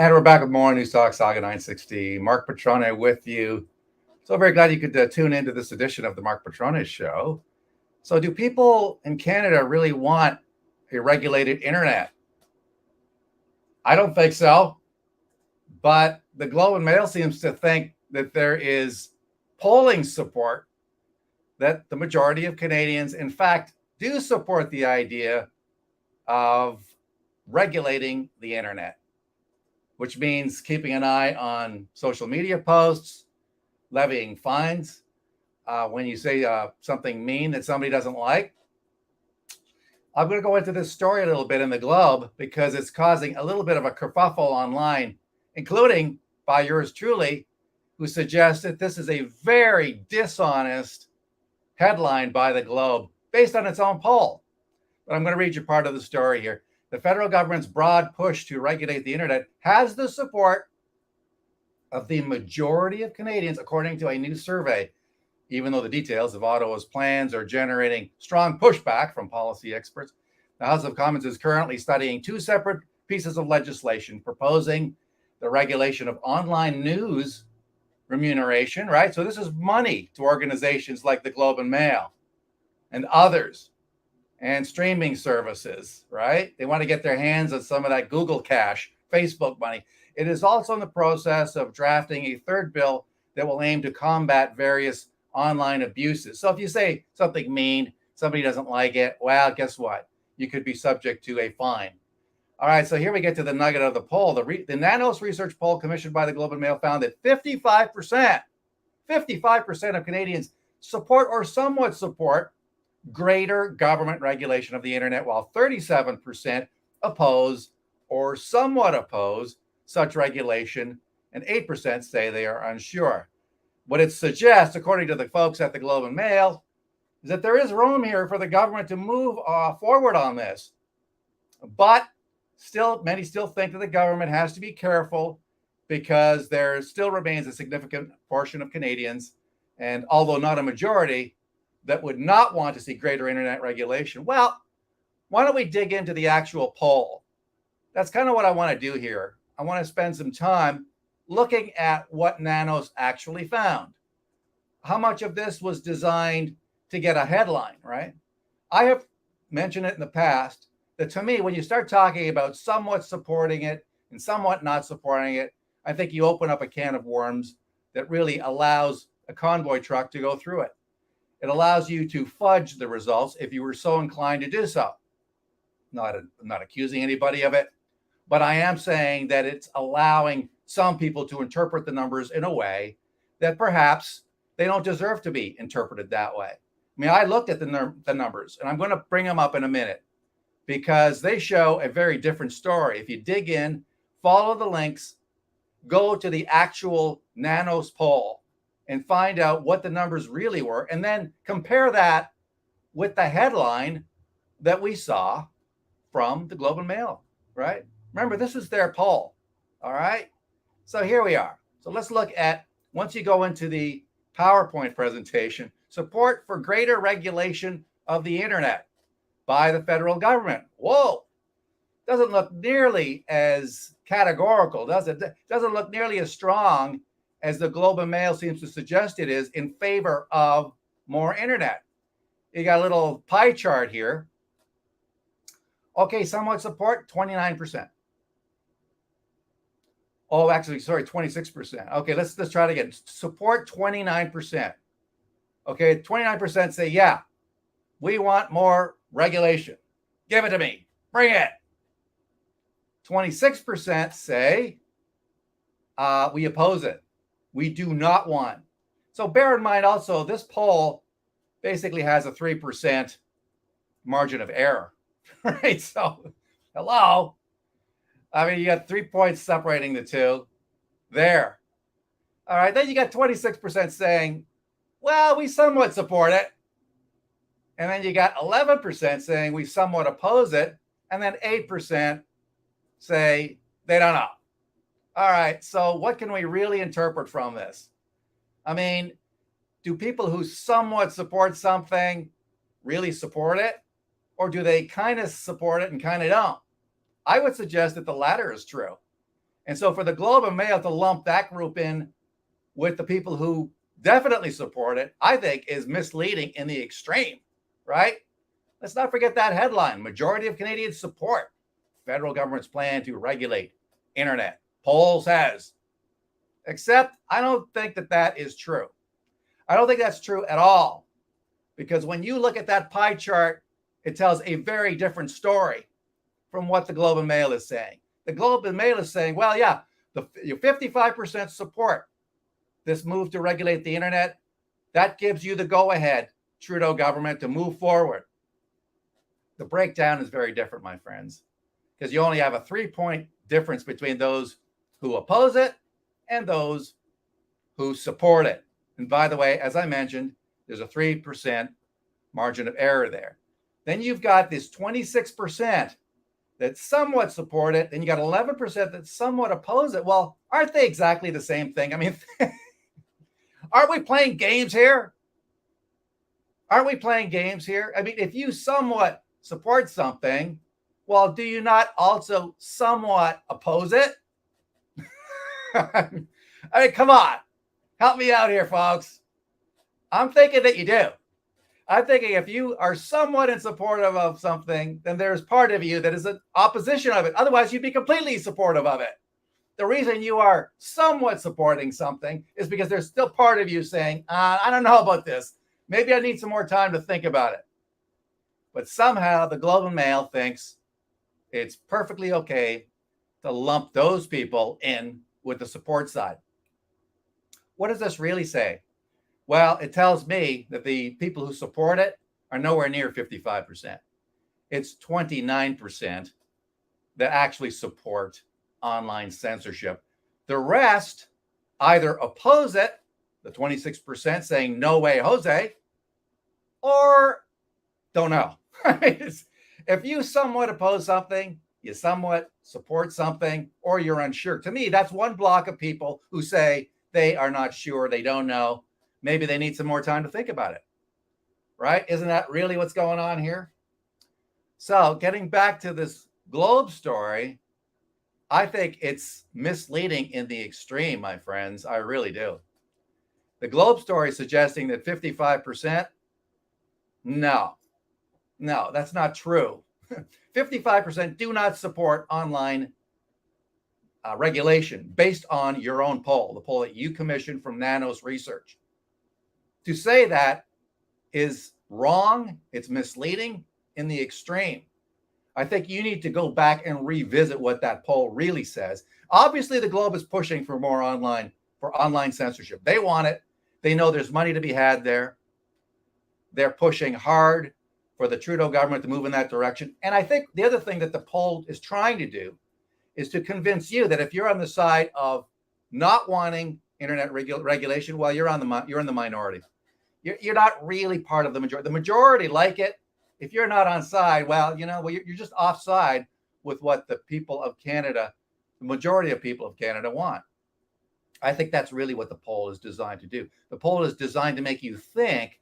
And we're back with more News Talk Saga 960. Mark Petrone with you. So very glad you could tune into this edition of the Mark Petrone Show. So, do people in Canada really want a regulated internet? I don't think so. But the Globe and Mail seems to think that there is polling support that the majority of Canadians, in fact, do support the idea of regulating the internet, which means keeping an eye on social media posts, levying fines when you say something mean that somebody doesn't like. I'm going to go into this story a little bit in the Globe because it's causing a little bit of a kerfuffle online, including by yours truly, who suggested this is a very dishonest headline by the Globe based on its own poll. But I'm going to read you part of the story here. The federal government's broad push to regulate the internet has the support of the majority of Canadians, according to a new survey, even though the details of Ottawa's plans are generating strong pushback from policy experts. The House of Commons is currently studying two separate pieces of legislation proposing the regulation of online news remuneration, right? So this is money to organizations like the Globe and Mail and others, and streaming services, right? They want to get their hands on some of that Google Cash, Facebook money. It is also in the process of drafting a third bill that will aim to combat various online abuses. So if you say something mean, somebody doesn't like it, well, guess what? You could be subject to a fine. All right, so here we get to the nugget of the poll. The Nanos research poll commissioned by the Globe and Mail found that 55% of Canadians support or somewhat support greater government regulation of the internet, while 37% oppose or somewhat oppose such regulation, and 8% say they are unsure. What it suggests, according to the folks at the Globe and Mail, is that there is room here for the government to move forward on this. But still, many still think that the government has to be careful because there still remains a significant portion of Canadians, and although not a majority, that would not want to see greater internet regulation. Well, why don't we dig into the actual poll? That's kind of what I want to do here. I want to spend some time looking at what Nanos actually found. How much of this was designed to get a headline, right? I have mentioned it in the past that to me, when you start talking about somewhat supporting it and somewhat not supporting it, I think you open up a can of worms that really allows a convoy truck to go through it. It allows you to fudge the results if you were so inclined to do so. I'm not accusing anybody of it, but I am saying that it's allowing some people to interpret the numbers in a way that perhaps they don't deserve to be interpreted that way. I mean, I looked at the numbers, and I'm going to bring them up in a minute because they show a very different story. If you dig in, follow the links, go to the actual Nanos poll, and find out what the numbers really were, and then compare that with the headline that we saw from the Globe and Mail, right? Remember, this is their poll, all right? So here we are. So let's look at, once you go into the PowerPoint presentation, support for greater regulation of the internet by the federal government. Whoa, doesn't look nearly as categorical, does it? Doesn't look nearly as strong as the Globe and Mail seems to suggest it is in favor of more internet. You got a little pie chart here. Okay, somewhat support, 29%. Oh, actually, sorry, 26%. Okay, let's try it again. Support, 29%. Okay, 29% say, yeah, we want more regulation. Give it to me. Bring it. 26% say, we oppose it. We do not want. So bear in mind also, this poll basically has a 3% margin of error, right? So, hello. I mean, you got 3 points separating the two there. All right, then you got 26% saying, well, we somewhat support it. And then you got 11% saying we somewhat oppose it. And then 8% say they don't know. All right, so what can we really interpret from this? I mean, do people who somewhat support something really support it? Or do they kind of support it and kind of don't? I would suggest that the latter is true. And so for the Globe and Mail to lump that group in with the people who definitely support it, I think is misleading in the extreme, right? Let's not forget that headline. Majority of Canadians support federal government's plan to regulate internet. Poll says. Except I don't think that that is true. I don't think that's true at all. Because when you look at that pie chart, it tells a very different story from what the Globe and Mail is saying. The Globe and Mail is saying, well, yeah, your 55% support this move to regulate the internet. That gives you the go-ahead, Trudeau government, to move forward. The breakdown is very different, my friends, because you only have a 3-point difference between those who oppose it and those who support it. And by the way, as I mentioned, there's a 3% margin of error there. Then you've got this 26% that somewhat support it. Then you got 11% that somewhat oppose it. Well, aren't they exactly the same thing? I mean, aren't we playing games here? Aren't we playing games here? I mean, if you somewhat support something, well, do you not also somewhat oppose it? I mean, come on. Help me out here, folks. I'm thinking that you do. I'm thinking if you are somewhat in support of something, then there's part of you that is an opposition of it. Otherwise, you'd be completely supportive of it. The reason you are somewhat supporting something is because there's still part of you saying, I don't know about this. Maybe I need some more time to think about it. But somehow the Globe and Mail thinks it's perfectly okay to lump those people in with the support side. What does this really say? Well, it tells me that the people who support it are nowhere near 55%. It's 29% that actually support online censorship. The rest either oppose it, the 26% saying, no way, Jose, or don't know. If you somewhat oppose something, you somewhat support something, or you're unsure. To me, that's one block of people who say they are not sure, they don't know. Maybe they need some more time to think about it, right? Isn't that really what's going on here? So getting back to this Globe story, I think it's misleading in the extreme, my friends. I really do. The Globe story suggesting that 55%, no, that's not true. 55% do not support online regulation based on your own poll, the poll that you commissioned from Nanos Research. To say that is wrong. It's misleading in the extreme. I think you need to go back and revisit what that poll really says. Obviously, the Globe is pushing for more online censorship. They want it. They know there's money to be had there. They're pushing hard for the Trudeau government to move in that direction. And I think the other thing that the poll is trying to do is to convince you that if you're on the side of not wanting internet regulation, well, you're in the minority. You're not really part of the majority. The majority like it. If you're not on side, well, you're just offside with what the people of Canada, the majority of people of Canada want. I think that's really what the poll is designed to do. The poll is designed to make you think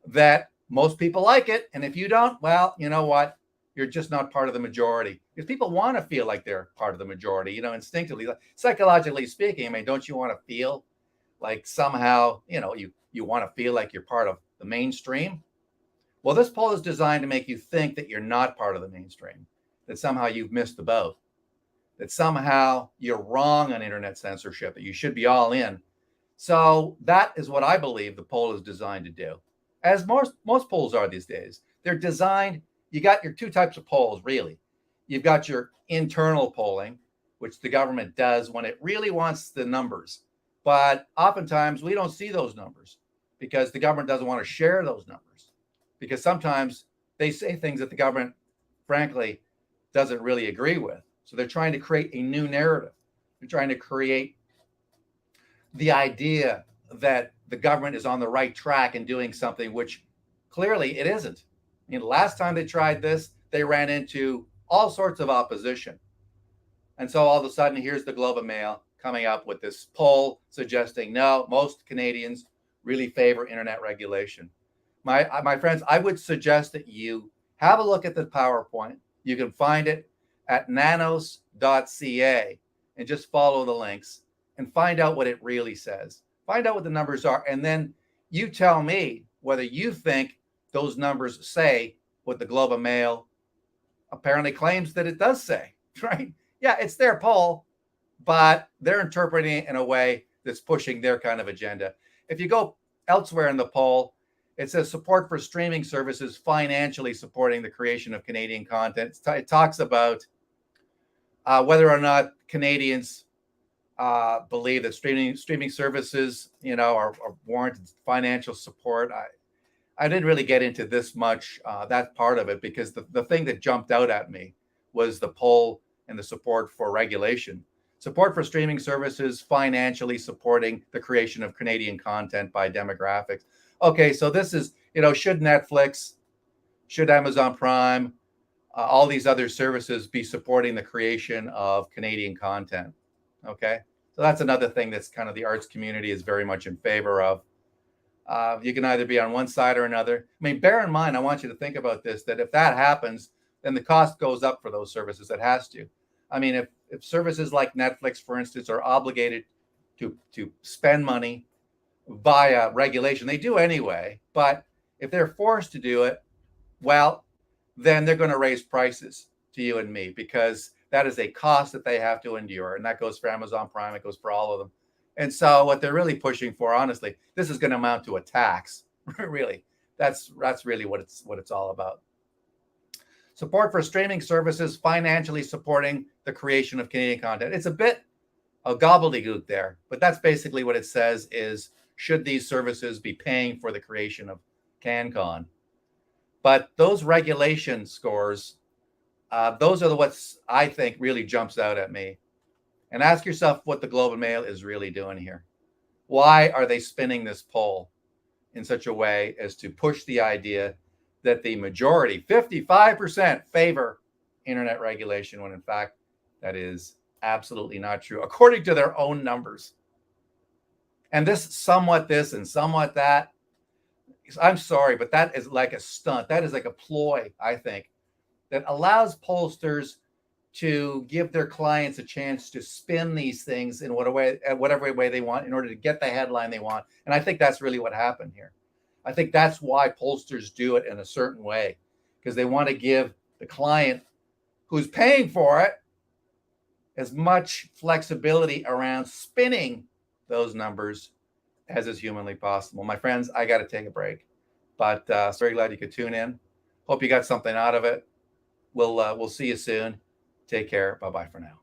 that most people like it. And if you don't, well, you know what? You're just not part of the majority. Because people want to feel like they're part of the majority, instinctively, psychologically speaking. I mean, don't you want to feel like somehow, you want to feel like you're part of the mainstream? Well, this poll is designed to make you think that you're not part of the mainstream, that somehow you've missed the boat, that somehow you're wrong on internet censorship, that you should be all in. So that is what I believe the poll is designed to do, as most polls are these days. They're designed, you got your two types of polls, really. You've got your internal polling, which the government does when it really wants the numbers. But oftentimes we don't see those numbers because the government doesn't want to share those numbers. Because sometimes they say things that the government, frankly, doesn't really agree with. So they're trying to create a new narrative. They're trying to create the idea that the government is on the right track and doing something which clearly it isn't. I mean, last time they tried this, they ran into all sorts of opposition. And so all of a sudden, here's the Globe and Mail coming up with this poll suggesting, no, most Canadians really favor internet regulation. My friends, I would suggest that you have a look at the PowerPoint. You can find it at nanos.ca. and just follow the links and find out what it really says. Find out what the numbers are. And then you tell me whether you think those numbers say what the Globe and Mail apparently claims that it does say, right? Yeah, it's their poll, but they're interpreting it in a way that's pushing their kind of agenda. If you go elsewhere in the poll, it says support for streaming services financially supporting the creation of Canadian content. It talks about whether or not Canadians believe that streaming services, are warranted financial support. I didn't really get into this much, that part of it, because the thing that jumped out at me was the poll and the support for regulation. Support for streaming services financially supporting the creation of Canadian content by demographics. Okay, so this is, should Netflix, should Amazon Prime, all these other services be supporting the creation of Canadian content? Okay, so that's another thing that's kind of the arts community is very much in favor of. You can either be on one side or another. I mean, bear in mind, I want you to think about this, that if that happens, then the cost goes up for those services. It has to. I mean, if services like Netflix, for instance, are obligated to spend money via regulation, they do anyway, but if they're forced to do it, well, then they're going to raise prices to you and me, because that is a cost that they have to endure. And that goes for Amazon Prime. It goes for all of them. And so what they're really pushing for, honestly, this is going to amount to a tax. Really, that's really what it's all about. Support for streaming services financially supporting the creation of Canadian content. It's a bit of gobbledygook there, but that's basically what it says is, should these services be paying for the creation of CanCon? But those regulation scores, those are what's I think really jumps out at me. And ask yourself what the Globe and Mail is really doing here. Why are they spinning this poll in such a way as to push the idea that the majority, 55%, favor internet regulation, when in fact that is absolutely not true, according to their own numbers? And this somewhat this and somewhat that, I'm sorry, but that is like a stunt. That is like a ploy, I think, that allows pollsters to give their clients a chance to spin these things in whatever way they want in order to get the headline they want. And I think that's really what happened here. I think that's why pollsters do it in a certain way, because they want to give the client who's paying for it as much flexibility around spinning those numbers as is humanly possible. My friends, I got to take a break, but very glad you could tune in. Hope you got something out of it. We'll see you soon. Take care. Bye-bye for now.